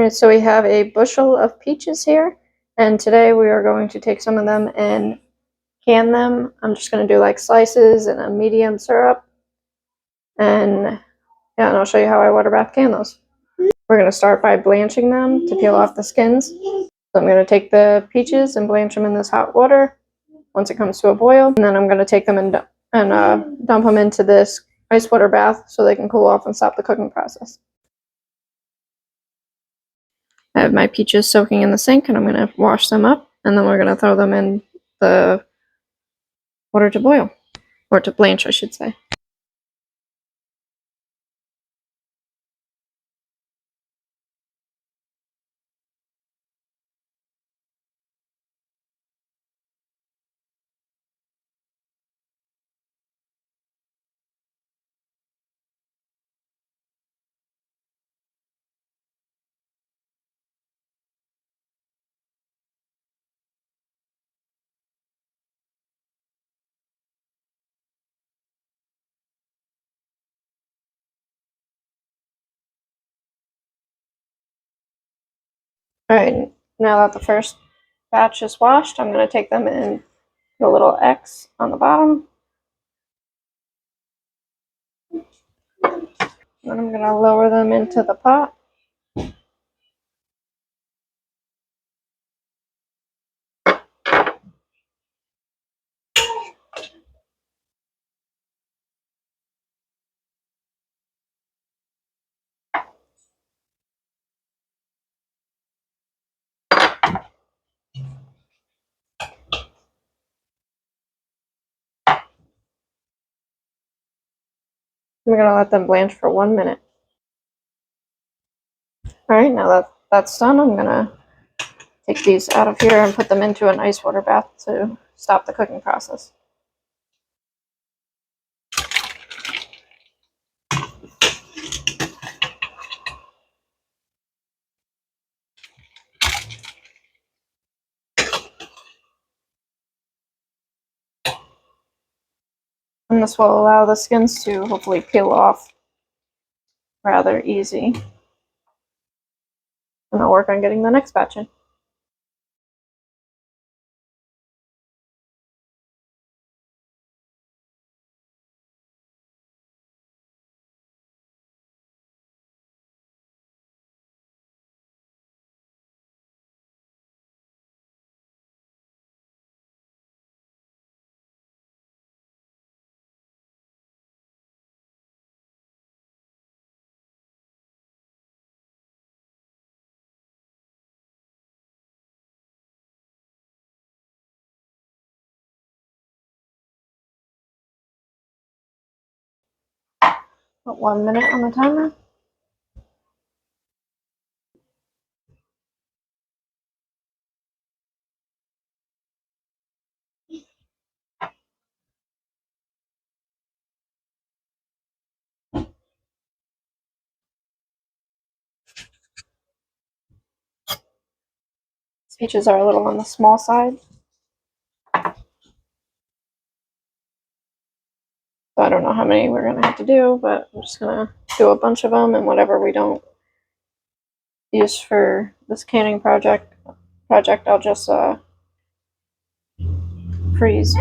Alright, so we have a bushel of peaches here, and today we are going to take some of them and can them. I'm just going to do like slices and a medium syrup, and yeah, and I'll show you how I water bath can those. We're going to start by blanching them to peel off the skins. So I'm going to take the peaches and blanch them in this hot water once it comes to a boil, and then I'm going to take them and dump them into this ice water bath so they can cool off and stop the cooking process. I have my peaches soaking in the sink, and I'm going to wash them up, and then we're going to throw them in the water to boil, or to blanch, I should say. Alright, now that the first batch is washed, I'm going to take them and put a little X on the bottom. Then I'm going to lower them into the pot. I'm going to let them blanch for 1 minute. Alright, now that that's done, I'm going to take these out of here and put them into an ice water bath to stop the cooking process. And this will allow the skins to hopefully peel off rather easy. And I'll work on getting the next batch in. Put 1 minute on the timer. Peaches are a little on the small side, so I don't know how many we're going to have to do, but I'm just going to do a bunch of them, and whatever we don't use for this canning project I'll just freeze.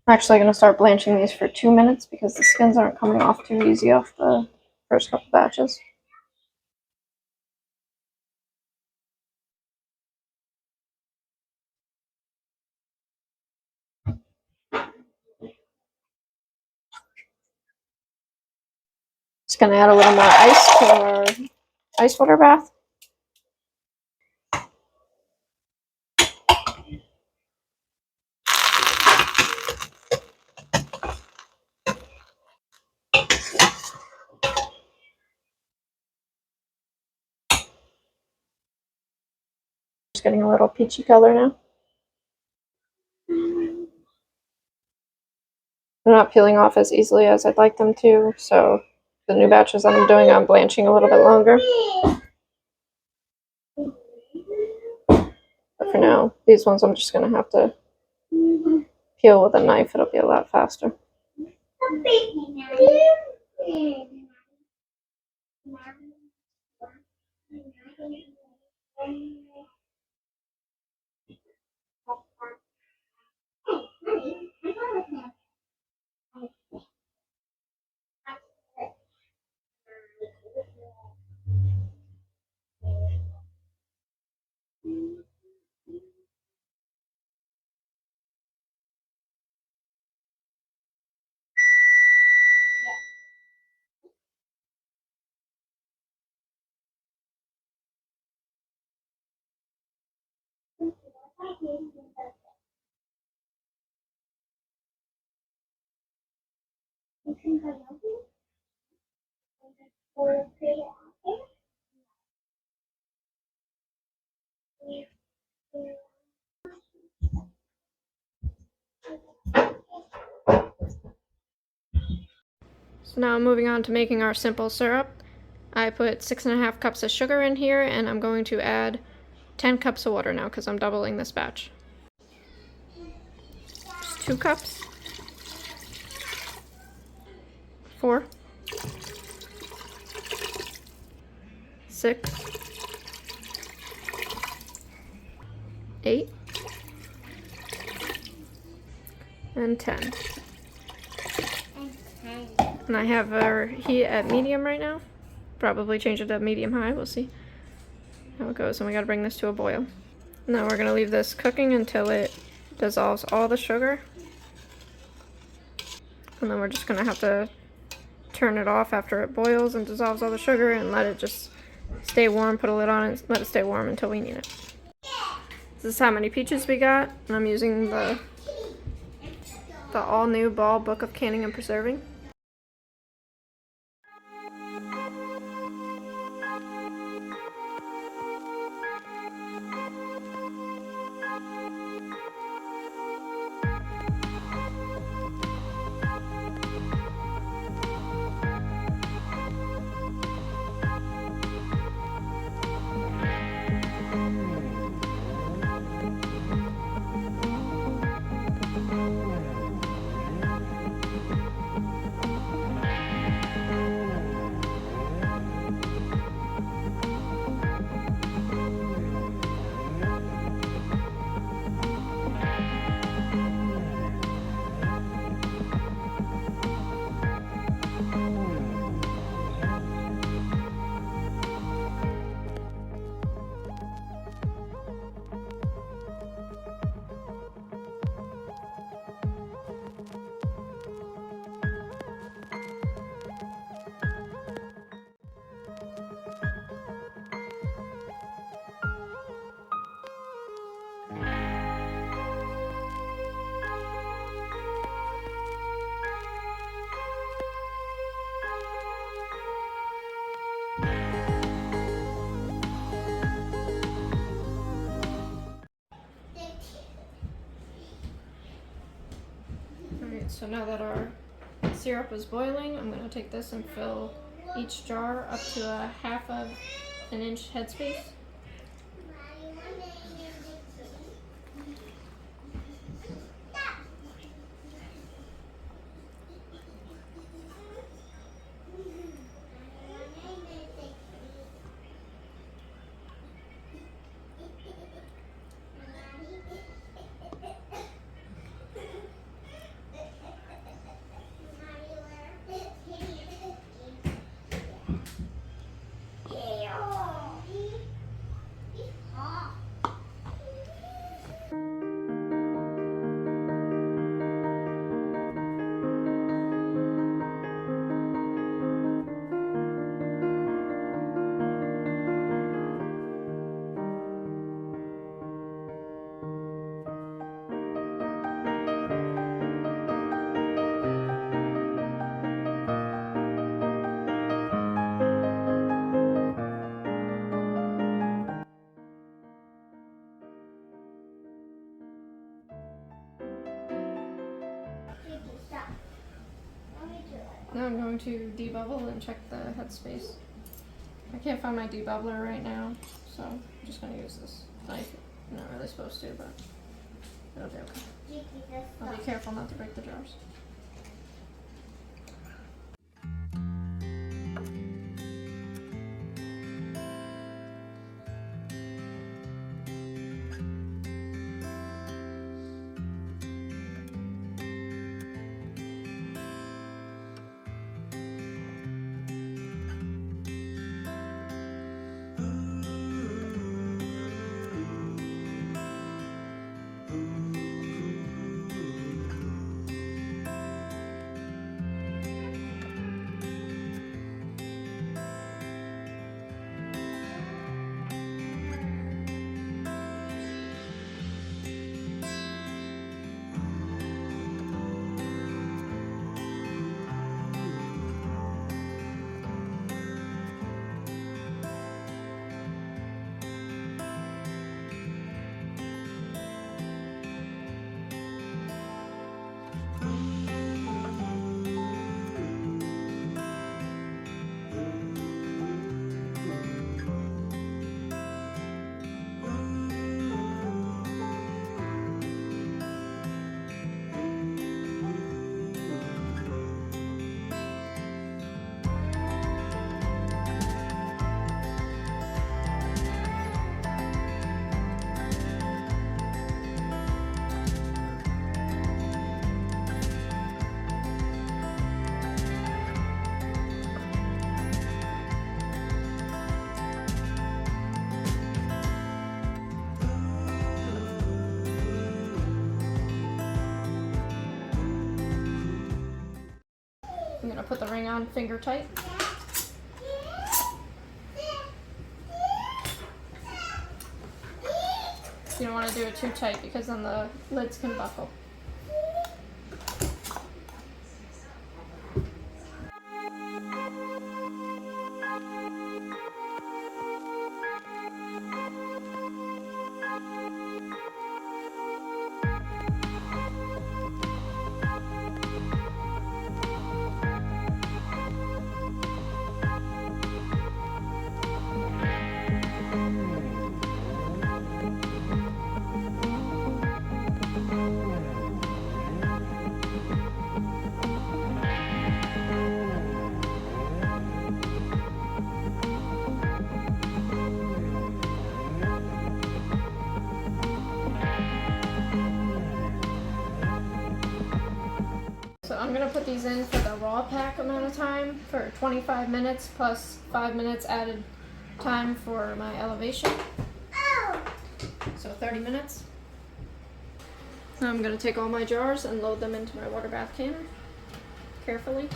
I'm actually going to start blanching these for 2 minutes because the skins aren't coming off too easy off the first couple batches. Just going to add a little more ice to our ice water bath. Just getting a little peachy color now. they're not peeling off as easily as I'd like them to, so the new batches that I'm doing, I'm blanching a little bit longer. But for now, these ones I'm just going to have to peel with a knife. It'll be a lot faster. So now moving on to making our simple syrup. I put 6.5 cups of sugar in here, and I'm going to add 10 cups of water now because I'm doubling this batch. Just 2 cups, 4, 6, 8, and 10. And I have our heat at medium right now. Probably change it to medium high, we'll see how it goes. And we gotta bring this to a boil. Now we're gonna leave this cooking until it dissolves all the sugar. And then we're just gonna have to turn it off after it boils and dissolves all the sugar and let it just stay warm, put a lid on it, and let it stay warm until we need it. This is how many peaches we got, and I'm using the all-new Ball Book of Canning and Preserving. Alright, so now that our syrup is boiling, I'm going to take this and fill each jar up to a 1/2 inch headspace. Now I'm going to debubble and check the headspace. I can't find my debubbler right now, so I'm just going to use this knife. I'm not really supposed to, but it'll be okay. I'll be careful not to break the jars. I'm gonna put the ring on finger tight. You don't want to do it too tight because then the lids can buckle. So I'm gonna put these in for the raw pack amount of time for 25 minutes plus 5 minutes added time for my elevation. So 30 minutes. Now I'm gonna take all my jars and load them into my water bath canner carefully.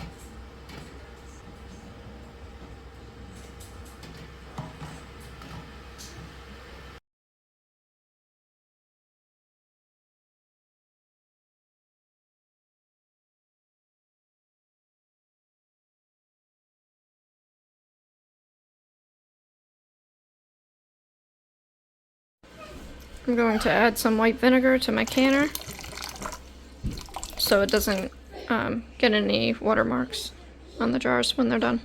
I'm going to add some white vinegar to my canner so it doesn't get any watermarks on the jars when they're done.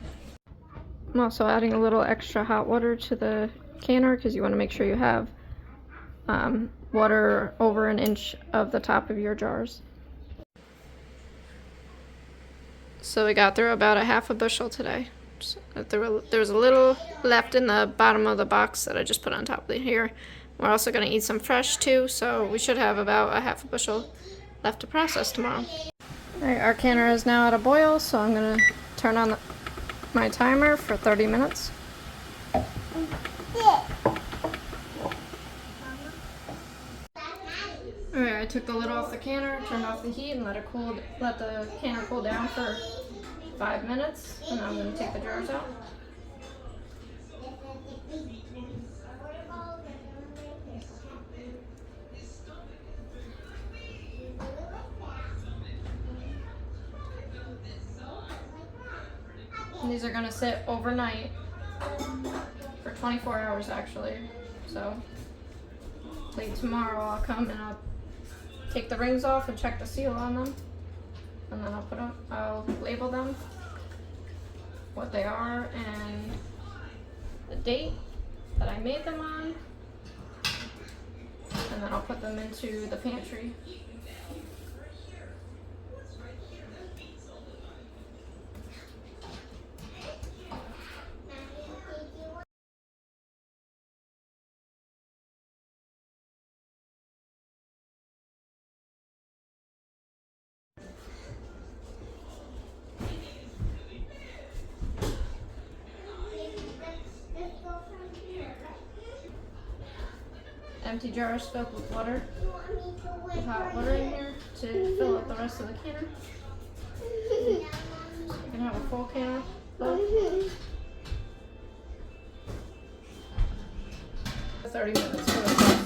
I'm also adding a little extra hot water to the canner because you want to make sure you have water over an inch of the top of your jars. So we got through about a half a bushel today. There's a little left in the bottom of the box that I just put on top of here. We're also going to eat some fresh too, so we should have about a half a bushel left to process tomorrow. Alright, our canner is now at a boil, so I'm going to turn on my timer for 30 minutes. Alright, I took the lid off the canner, turned off the heat, and let the canner cool down for 5 minutes, and now I'm going to take the jars out. And these are going to sit overnight for 24 hours actually, so late tomorrow I'll come and I'll take the rings off and check the seal on them, and then I'll label them what they are and the date that I made them on, and then I'll put them into the pantry. Empty jars filled with water. With hot water in here to fill up the rest of the canner. You can have a full canner filled. 30 minutes for the